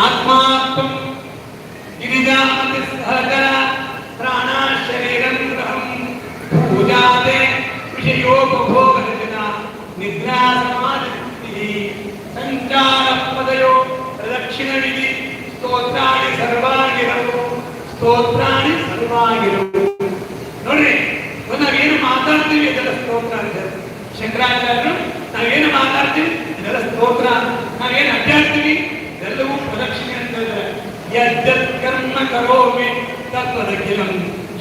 ಆತ್ಮಾತ್ಮಂ ಗಿರಿಜಾಮತಿ ಸಹಚರ ಪ್ರಾಣ ಶರೀರಂ ಗ್ರಹಂ ಪೂಜಾತೆ ವಿಷಯೋಪಭೋಗರಚನ ನಿದ್ರಾ ಸಮಾಧಿ ಸಂಚಾರ ಪದಯೋ ಪ್ರದಕ್ಷಿಣ ವಿಧಿ ಸ್ತೋತ್ರಾಣಿ ಸರ್ವಾಗಿರವು ಸ್ತೋತ್ರಾಣಿ ಸರ್ವಾಗಿರವು. ನೋಡ್ರಿ, ನಾವೇನು ಮಾತಾಡ್ತೀವಿ ಇದೆಲ್ಲ ಸ್ತೋತ್ರ ಅಂತ. ಶಂಕರಾಚಾರ್ಯರು ನಾವೇನು ಮಾತಾಡ್ತೀವಿ ಇದೆಲ್ಲ ಸ್ತೋತ್ರ, ನಾವೇನು ಅಡ್ಡಾಡ್ತೀವಿ ಇದೆಲ್ಲವೂ ಪ್ರದಕ್ಷಿಣೆ ಅಂತ ಹೇಳಿದ್ರೆ ಯದ್ಯತ್ ಕರ್ಮ ಕರೋಮಿ ತತ್ವದಖಿಲಂ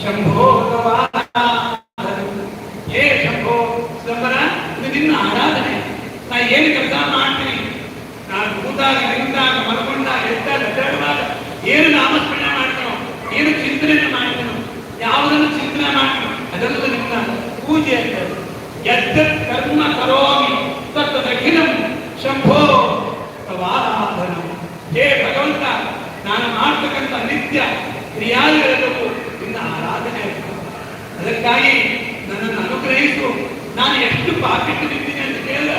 ಶಂಭೋ ಹೇ ಶಂಭೋ ಸಂಬರ, ಇದು ನಿನ್ನ ಆರಾಧನೆ. ನಾ ಏನು ಕೆಲಸ ಮಾಡ್ತೀನಿ, ನಾನು ಕೂತಾಗ ನಿಂತಾಗ ಮಲ್ಕೊಂಡಾಗ ಎದ್ದಾಗ ಅಡ್ಡಾಡುವಾಗ ಏನು ನಾಮಸ್ಮರಣೆ ಮಾಡ್ತೀನೋ, ಏನು ಚಿಂತನೆ ಮಾಡ್ತೀನೋ, ಯಾವುದನ್ನು ಚಿಂತನೆ ಮಾಡ್ತೀನೋ ಅದೆಲ್ಲ ನಿನ್ನ ಪೂಜೆ ಅಂತ. ಯದ್ಯತ್ ಕರ್ಮ ಕರೋಮಿ ತತ್ವದಖಿಲಂ ಶಂಭೋ ತವಾರಾಧನ. ಹೇ ಭಗವಂತ, ನಾನು ಮಾಡ್ತಕ್ಕಂಥ ನಿತ್ಯ ಕ್ರಿಯಾದಿಗಳೆಲ್ಲವೂ ನಿನ್ನ ಆರಾಧನೆ. ಅದಕ್ಕಾಗಿ ನನ್ನನ್ನು ಅನುಗ್ರಹಿಸು. ನಾನು ಎಷ್ಟು ಪಾಪಿಷ್ಠನಿದ್ದೀನಿ ಅಂತ ಕೇಳಿದ್ರೆ,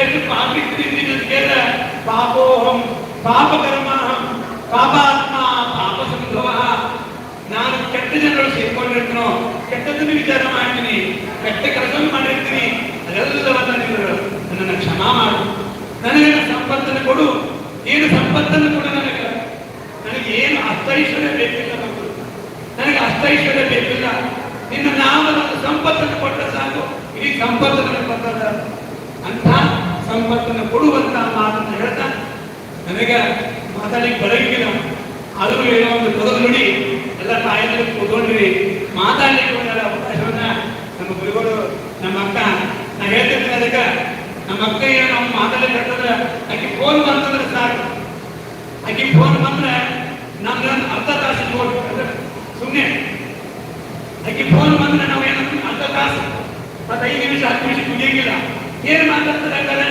ಎಷ್ಟು ಪಾಪಿಷ್ಠನಿದ್ದೀನಿ ಅಂತ ಕೇಳಿದ್ರೆ, ಪಾಪೋಹಂ ಪಾಪಕರ್ಮಹಂ ಪಾಪಾತ್ಮ ಪಾಪ ಸಂಭವ. ನಾನು ಕೆಟ್ಟ ಜನರು ಸೇರ್ಕೊಂಡಿರ್ತೀನೋ, ಕೆಟ್ಟದನ್ನು ವಿಚಾರ ಮಾಡ್ತೀನಿ, ಕೆಟ್ಟ ಕೆಲಸವನ್ನು ಮಾಡಿರ್ತೀನಿ, ಅದೆಲ್ಲವನ್ನ ನೀನು ನನ್ನನ್ನು ಕ್ಷಮಾ ಮಾಡು. ನನಗೆ ಸಂಪತ್ತನ್ನು ಕೊಡು. ಏನು ಸಂಪತ್ತನ್ನು ಕೊಡು ನನಗೆ. ನನಗೆ ಏನು ಅಷ್ಟೈಶ್ವರ್ಯ ಬೇಕಿಲ್ಲ, ನನಗೆ ಅಷ್ಟೈಶ್ವರ್ಯ ಬೇಕಿಲ್ಲ. ನಿನ್ನ ನಾಮದ ಸಂಪತ್ತನ್ನು ಕೊಟ್ಟ ಸಾಕು, ಇಡೀ ಸಂಪತ್ತನ್ನು ಕೊಟ್ಟದ ಅಂತ ಸಂಪತ್ತನ್ನು ಕೊಡುವಂತ ಮಾತನ್ನು ಹೇಳ್ತಾ ನನಗೆ ಮಾತಾಡಲಿಕ್ಕೆ ಬರಂಗಿಲ್ಲ. ಆದರೂ ಏನೋ ಒಂದು ಪದದ ನುಡಿ ಎಲ್ಲ ತಾಯಿಗಳು ಕೂತ್ಕೊಂಡ್ರಿ, ಮಾತಾಡ್ಲಿಕ್ಕೆ ಒಂದೆಲ್ಲ ಅವಕಾಶವನ್ನ ನಮ್ಮ ಗುರುಗಳು, ನಮ್ಮ ಅಕ್ಕ, ನಾ ಹೇಳ್ತಿರ್ತೀನಿ ಅದಕ್ಕೆ. ನಮ್ಮ ಅಕ್ಕ ಏನು ನಾವು ಮಾತಾಡ್ಲಿಕ್ಕೆ ಹೇಳ್ತಂದ್ರೆ ಆಕೆ ಫೋನ್ ಬಂತಂದ್ರೆ ಸಾಕು. ಆಕೆ ಫೋನ್ ಬಂದ್ರೆ ನಮ್ಗೆ ಅರ್ಧ ತಾಸು ಫೋನ್ ಸುಮ್ಮನೆ. ಆಕೆ ಫೋನ್ ಬಂದ್ರೆ ನಾವು ಏನಂದ್ರೆ ಅರ್ಧ ತಾಸು ಮತ್ತು 5 ನಿಮಿಷ 10 ನಿಮಿಷ ಮುಗಿಯಂಗಿಲ್ಲ. ಏನು ಮಾತಾಡ್ತಾರೆ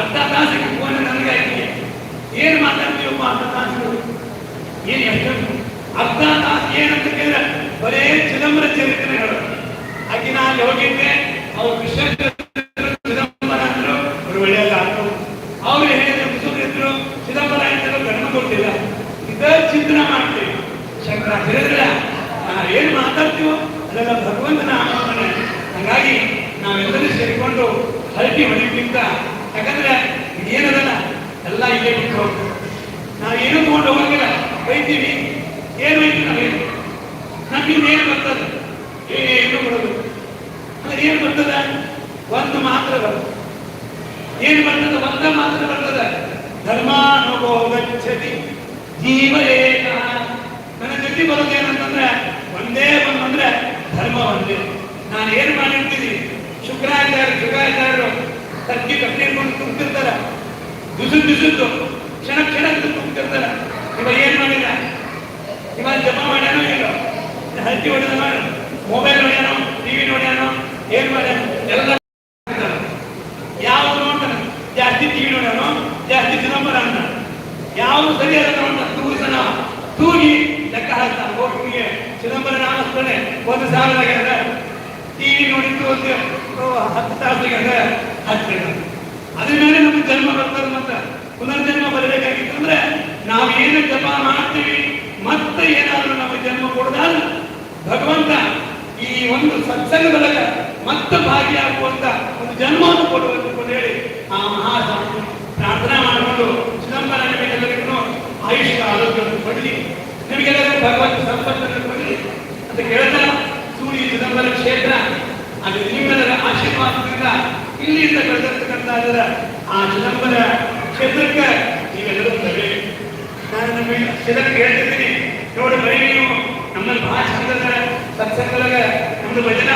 ಅರ್ಧ ತಾಸಿಗೆ ಫೋನ್ ನನಗೆ ಆಯ್ಕೆ. ಏನು ಮಾತಾಡ್ತೀವಪ್ಪ ಅರ್ಧ ತಾಸು? ಏನು ಎಷ್ಟು ಅರ್ಧ ತಾಸು ಏನಂತ ಕೇಳಿದ್ರೆ ಬರೇ ಚಿದಂಬರ ಚರಿತ್ರೆ ಹೇಳೋದು. ಆಕೆ ನಾನು ಹೋಗಿದ್ದೆ, ಅವ್ರು ಕೃಷ್ಣ ಚಿದಂಬರ ಅಂದ್ರು, ಅವರು ಒಳ್ಳೆಯಲ್ಲ ಅಂದ್ರು. ಅವ್ರು ಹೇಳಿದ್ರು ಮುಸುಕಿದ್ರು, ಚಿದಂಬರ ಅಂತಲೂ ಗಮನ ಕೊಡ್ತಿಲ್ಲ. ಇದೇ ಚಿಂತನೆ ಮಾಡ್ತೀವಿ. ಶಂಕರ ಹೇಳಿದ್ರೆ ಏನು ಮಾತಾಡ್ತೀವೋ ಅದೆಲ್ಲ ಭಗವಂತನ ಆಮಂತ್ರಣ. ಹಾಗಾಗಿ ನಾವೆಲ್ಲರೂ ಸೇರಿಕೊಂಡು ಹರಟಿ ಹೊಡಿಕ್ಕಿಂತ, ಯಾಕಂದ್ರೆ ಏನದಲ್ಲ ಎಲ್ಲ ಇಲ್ಲೇ ಬಿಟ್ಟು ಹೋಗ್ತದೆ. ನಾವೇನು ತಗೊಂಡು ಹೋಗಿಲ್ಲ, ಬೈತೀವಿ. ಏನು ಬೈತೀವಿ ನಾವೇನು? ನಮ್ಗಿನ್ನೇನು ಬರ್ತದೆ? ಏನು ಬರೋದು ಅಂದ್ರೆ ಏನು ಬರ್ತದೆ? ಒಂದು ಮಾತ್ರ ಬರ್ತದೆ. ಏನು ಬರ್ತದೆ? ಒಂದ ಮಾತ್ರ ಬರ್ತದೆ. ಧರ್ಮಾನುಭವ ಗಚ್ಚತಿ ಜೀವ ಏಕ. ನನ್ನ ಜೊತೆ ಬರೋದೇನಂತಂದ್ರೆ ಒಂದೇ ಒಂದಂದ್ರೆ ಧರ್ಮ ಒಂದೇ. ನಾನು ಏನು ಮಾಡಿರ್ತೀನಿ, ಶುಕ್ರಾಚಾರ್ಯರು ತರ್ಕಿ ಕಟ್ಟಿಕೊಂಡು ತುಂಬ್ತಿರ್ತಾರ, ಬಿಸುದ್ದು ಕ್ಷಣ ತುಂಬ್ತಿರ್ತಾರ. ಇವಾಗ ಏನ್ ಮಾಡಿಲ್ಲ, ಇವಾಗ ಜಪ ಮಾಡ್ಯಾನೋ ಇಲ್ಲ, ಹತ್ತಿ ಹೊಡೆದ ಮಾಡ, ಮೊಬೈಲ್ ನೋಡ್ಯಾನೋ, ಟಿವಿ ನೋಡ್ಯಾನೋ, ಏನ್ ಮಾಡ್ಯಾನ ಎಲ್ಲ ಯಾವ್ದು ನೋಡ್ತಾನೆ. ಜಾಸ್ತಿ ಟಿವಿ ನೋಡ್ಯಾನೋ, ಜಾಸ್ತಿ ಚಿದಂಬರ ಅಂತ ಯಾವ್ದು ಸರಿಯಾದ ನೋಡ್ತ ತೂಗಿಸನ ತೂಗಿ ಲೆಕ್ಕ ಹಾಕ್ತಾನೆ. ಹೋಗಿಗೆ ಚಿದಂಬರ ನಾಮಸ್ಮರಣೆ 1,000 ಆಗ್ಯದ, ಟಿವಿ ನೋಡಿದ್ದು ಒಂದು 10 ತಾಸಿಗೆ 10. ಅದ್ರ ಮೇಲೆ ನಮ್ಗೆ ಜನ್ಮ ಬರ್ತದೆ. ಮತ್ತೆ ಪುನರ್ಜನ್ಮ ಬರಬೇಕಾಗಿತ್ತಂದ್ರೆ ನಾವು ಏನು ಜಪ ಮಾಡ್ತೀವಿ ಮತ್ತೆ ಏನಾದ್ರೂ ನಮಗೆ ಜನ್ಮ ಕೊಡದಾದ್ರೆ ಭಗವಂತ ಈ ಒಂದು ಸತ್ಸಂಗದೊಳಗ ಮತ್ತೆ ಭಾಗಿಯಾಗುವಂತ ಒಂದು ಜನ್ಮವನ್ನು ಕೊಡುವಂತ ಹೇಳಿ ಆ ಮಹಾಸ್ವಾಮಿ ಪ್ರಾರ್ಥನಾ ಮಾಡಿಕೊಂಡು ಚಿದಂಬರ ನಿಮಗೆಲ್ಲರಿಗೂ ಆಯುಷ್ಯ ಆರೋಗ್ಯವನ್ನು ಕೊಡಲಿ, ನಿಮಗೆಲ್ಲರಿಗೂ ಭಗವಂತ ಸಂಪತ್ತನ್ನು ಕೊಡಲಿ ಅಂತ ಕೇಳ್ತಾ, ಸೂರ್ಯ ಚಿದಂಬರ ಕ್ಷೇತ್ರ ಅದು ನಿಮ್ಮೆಲ್ಲರ ಆಶೀರ್ವಾದದಿಂದ ಇಲ್ಲಿಂದ ಕಳೆದಿರ್ತಕ್ಕಂಥ ಆ ಚಿದಂಬರ ಕ್ಷೇತ್ರಕ್ಕೆ ನೀವೆಲ್ಲರೂ ಬರಬೇಕು. ನಾನು ನಮಗೆ ಚಿದಂಬರ ಹೇಳ್ತಿದ್ದೀನಿ, ನೋಡಿ ಬರೀ ನೀವು ನಮ್ಮಲ್ಲಿ ಬಹಳ ಚಂದದ ಸತ್ಸಂಗದಾಗ ನಮ್ದು ಭಜನಾ